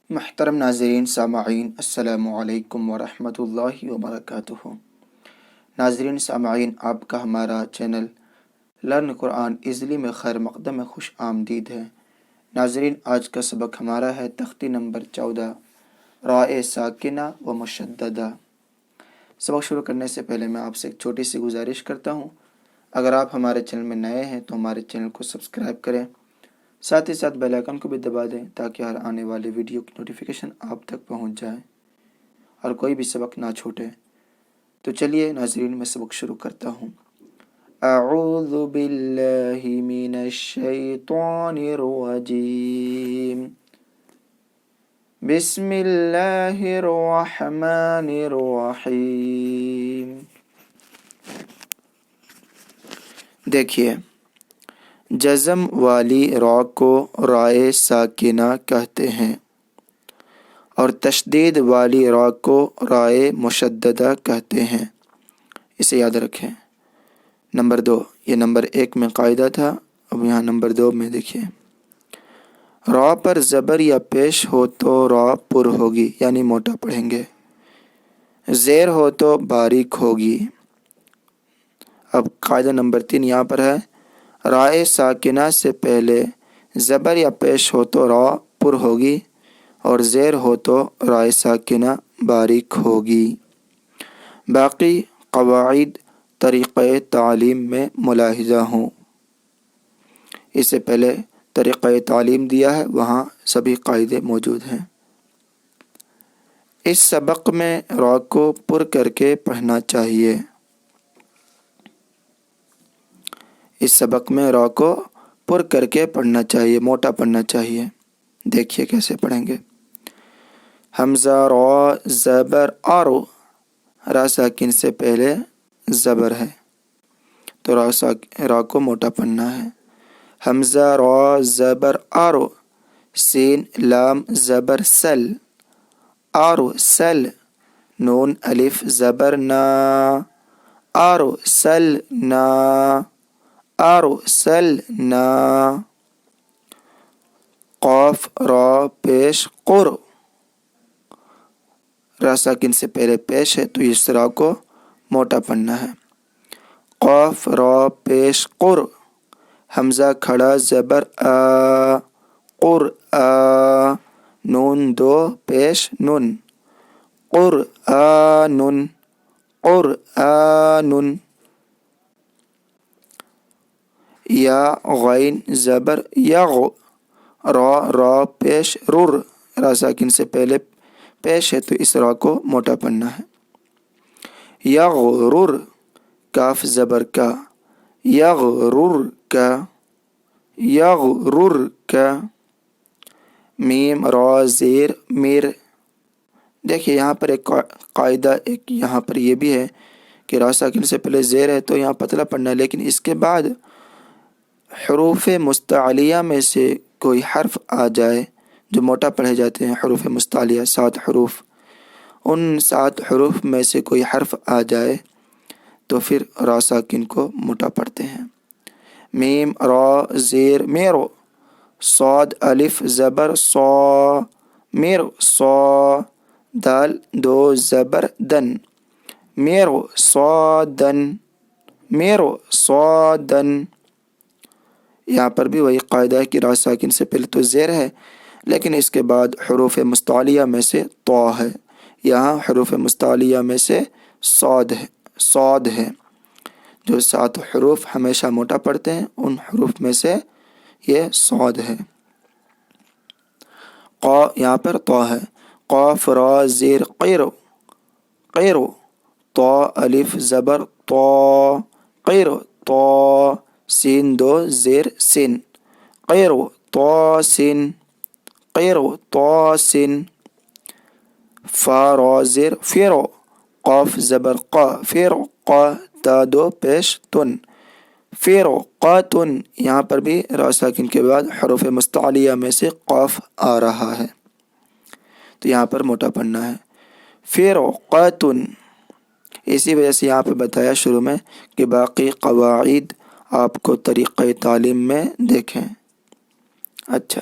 محترم ناظرین سامعین السلام علیکم ورحمۃ اللہ وبرکاتہ۔ ناظرین سامعین، آپ کا ہمارا چینل لرن قرآن ایزلی میں خیر مقدم میں خوش آمدید ہے۔ ناظرین، آج کا سبق ہمارا ہے تختی نمبر 14 رائے ساکنہ و مشددہ۔ سبق شروع کرنے سے پہلے میں آپ سے ایک چھوٹی سی گزارش کرتا ہوں، اگر آپ ہمارے چینل میں نئے ہیں تو ہمارے چینل کو سبسکرائب کریں، ساتھ ہی ساتھ بیل آئیکن کو بھی دبا دیں تاکہ ہر آنے والی ویڈیو کی نوٹیفیکیشن آپ تک پہنچ جائے اور کوئی بھی سبق نہ چھوٹے۔ تو چلیے ناظرین، میں سبق شروع کرتا ہوں۔ اعوذ باللہ من الشیطان الرجیم، بسم اللہ الرحمن الرحیم۔ دیکھیے، جزم والی را کو رائے ساکنہ کہتے ہیں اور تشدید والی را کو رائے مشددہ کہتے ہیں، اسے یاد رکھیں۔ نمبر 2، یہ نمبر 1 میں قاعدہ تھا، اب یہاں نمبر 2 میں دیکھیں، را پر زبر یا پیش ہو تو را پر ہوگی یعنی موٹا پڑھیں گے، زیر ہو تو باریک ہوگی۔ اب قاعدہ نمبر 3 یہاں پر ہے، رائے ساکنہ سے پہلے زبر یا پیش ہو تو را پر ہوگی اور زیر ہو تو رائے ساکنہ باریک ہوگی۔ باقی قواعد طریقہ تعلیم میں ملاحظہ ہوں، اس سے پہلے طریقہ تعلیم دیا ہے، وہاں سبھی قاعدے موجود ہیں۔ اس سبق میں را کو پر کر کے پڑھنا چاہیے۔ اس سبق میں را کو پر کر کے پڑھنا چاہیے، موٹا پڑھنا چاہیے۔ دیکھیے کیسے پڑھیں گے۔ حمزہ را زبر آرو، را ساکن سے پہلے زبر ہے تو را کو موٹا پڑھنا ہے۔ حمزہ را زبر آرو، سین لام زبر سل، آرو سل، نون الف زبر نا، آرو سل نا، آرو سل نا۔ قاف را پیش قر، را ساکن سے پہلے پیش ہے تو اس را کو موٹا پڑھنا ہے۔ قاف را پیش قر، حمزہ کھڑا زبر آ، قر آ، نون 2 پیش نن، قر آ نن، قر آ نن۔ یا غین زبر یغ، را پیش رر، را ساکن سے پہلے پیش ہے تو اس را کو موٹا پڑھنا ہے۔ یغرر، کاف زبر کا، یغرر کا، یغرر کا۔ میم را زیر میر، دیکھیے یہاں پر ایک قاعدہ یہاں پر یہ بھی ہے کہ را ساکن سے پہلے زیر ہے تو یہاں پتلا پڑھنا ہے، لیکن اس کے بعد حروف مستعلیہ میں سے کوئی حرف آ جائے جو موٹا پڑھے جاتے ہیں، حروف مستعلیہ 7 حروف، ان 7 حروف میں سے کوئی حرف آ جائے تو پھر را ساکن کو موٹا پڑھتے ہیں۔ میم را زیر میرو، صاد الف زبر صا، میرو صا، دال 2 زبر دن، میرو صادن، میرو صادن۔ یہاں پر بھی وہی قاعدہ ہے کہ را ساکن سے پہلے تو زیر ہے لیکن اس کے بعد حروف مستعلیہ میں سے طا ہے، یہاں حروف مستعلیہ میں سے صاد ہے۔ جو 7 حروف ہمیشہ موٹا پڑھتے ہیں ان حروف میں سے یہ صاد ہے۔ قا یہاں پر طا ہے۔ قاف را زیر قیرو، قیرو، طا الف زبر طا، قیرو طا، سین 2 زیر سن، قیرو طا سن، قیرو طا سن۔ فا را زیر فیرو، قاف زبر قا، فیرو قا، تا 2 پیش تن، فیرو قاتن۔ یہاں پر بھی را ساکن کے بعد حروف مستعلیہ میں سے قاف آ رہا ہے تو یہاں پر موٹا پڑھنا ہے، فیرو قاتن۔ اسی وجہ سے یہاں پہ بتایا شروع میں کہ باقی قواعد آپ کو طریقہ تعلیم میں دیکھیں۔ اچھا،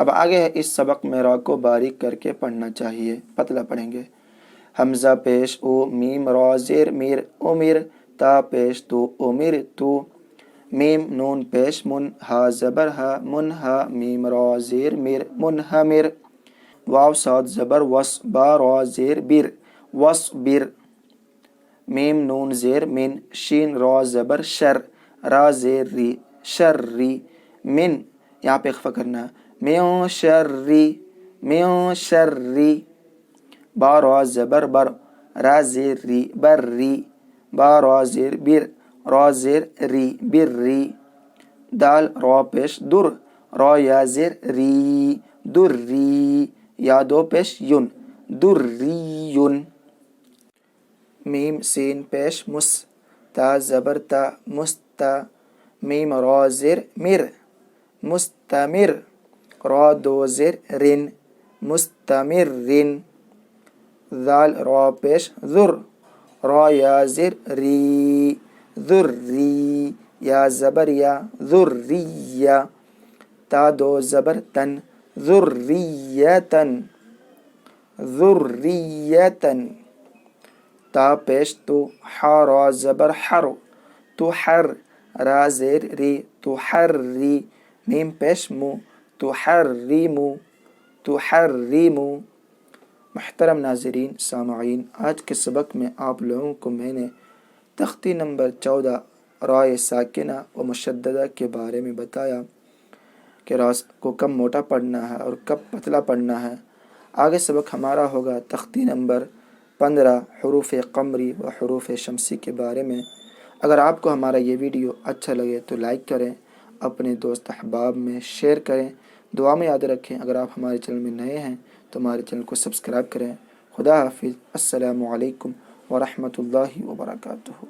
اب آگے ہے اس سبق میں را کو باریک کر کے پڑھنا چاہیے، پتلا پڑھیں گے۔ حمزہ پیش او، میم را زیر میر امیر، تا پیش تو امیر تو، میم نون پیش من، ہا زبر ہا من ہا، میم را زیر میر منہمر، واو صاد زبر وس، با را زیر بیر وس بر، میم نون زیر من، شین را زبر شر، را زیر ری شر ری، من یہاں پہ اخفا کرنا ہے، میوں شر ری میوں شر ری، با را زبر بر، را زیر ری بر ری، با را زیر بر، را زیر ری بر ری، دال را پیش در، را یا زیر ری در ری، یا دو پیش یون در ری یون، میم سین پیش مس، تا زبر تا مستا، میم را زیر مر مستمر، را دو زیر رن مستمر رن، ذال را پیش ذر، را یا زیر ری ذر ری، یا زبر یا ذریہ، تا دو زبر تن ذریتن ذریتن، تا پیش تو، حا را زبر حر تو حر، را زیر ری تو حر ری، میم پیش مو تو حر ری مو تو حر ری مو۔ محترم ناظرین سامعین، آج کے سبق میں آپ لوگوں کو میں نے تختی نمبر 14 رائے ساکنہ و مشددہ کے بارے میں بتایا کہ را کو کب موٹا پڑھنا ہے اور کب پتلا پڑھنا ہے۔ آگے سبق ہمارا ہوگا تختی نمبر 15 حروف قمری و حروف شمسی کے بارے میں۔ اگر آپ کو ہمارا یہ ویڈیو اچھا لگے تو لائک کریں، اپنے دوست احباب میں شیئر کریں، دعا میں یاد رکھیں۔ اگر آپ ہمارے چینل میں نئے ہیں تو ہمارے چینل کو سبسکرائب کریں۔ خدا حافظ، السلام علیکم ورحمۃ اللہ وبرکاتہ۔